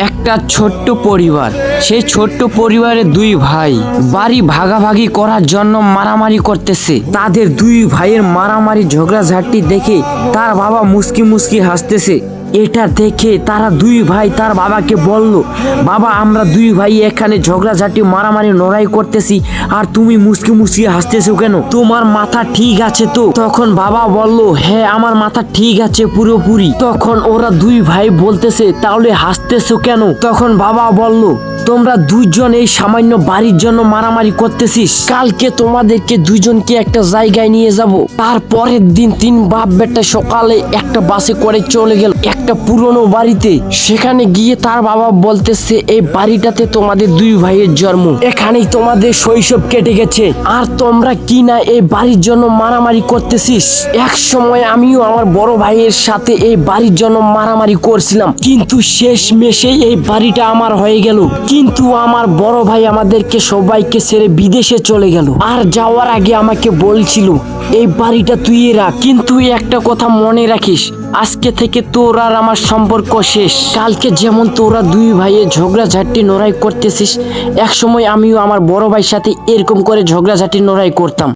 একটা ছোট্ট পরিবার। সেই ছোট্ট পরিবারের দুই ভাই বাড়ি ভাগাভাগি করার জন্য মারামারি করতেছে। তাদের দুই ভাইয়ের মারামারি ঝগড়াঝাটি দেখে তার বাবা মুস্কি মুস্কি হাসতেছে। এটা দেখে তারা দুই ভাই তার বাবাকে বলল, বাবা আমরা দুই ভাই এখানে ঝগড়াঝাটি মারামারি লড়াই করতেছি আর তুমি মুস্কি মুস্কি হাসতেছো কেন? তোমার মাথা ঠিক আছে তো? তখন বাবা বলল, হ্যাঁ আমার মাথা ঠিক আছে পুরোপুরি। তখন ওরা দুই ভাই বলতেছে, তাহলে হাসতেছো কেন? তখন বাবা বলল, তোমরা দুইজন এই সামান্য বাড়ির জন্য মারামারি করতেছিস, কালকে তোমাদেরকে দুইজনকে একটা জায়গায় নিয়ে যাব। তারপরের দিন তিন বাপ বেটা সকালে একটা বাসে করে চলে গেল একটা পুরনো বাড়িতে। সেখানে গিয়ে তার বাবা বলতেছে, এই বাড়িটাতে তোমাদের দুই ভাইয়ের জন্ম, এখানেই তোমাদের শৈশব কেটে গেছে, আর তোমরা কি না এই বাড়ির জন্য মারামারি করতেছিস। এক সময় আমিও আমার বড় ভাইয়ের সাথে এই বাড়ির জন্য মারামারি করছিলাম, কিন্তু শেষ মেশে এই বাড়িটা আমার হয়ে গেল। কিন্তু আমার বড় ভাই আমাদেরকে সবাইকে ছেড়ে বিদেশে চলে গেল, আর যাওয়ার আগে আমাকে বলছিল এই বাড়িটা তুই রাখ, কিন্তু একটা কথা মনে রাখিস, আজকে থেকে তোর আর আমার সম্পর্ক শেষ। কালকে যেমন তোরা দুই ভাইয়ে ঝগড়াঝাটি লড়াই করতেছিস, এক সময় আমিও আমার বড় ভাইয়ের সাথে এরকম করে ঝগড়াঝাটি লড়াই করতাম।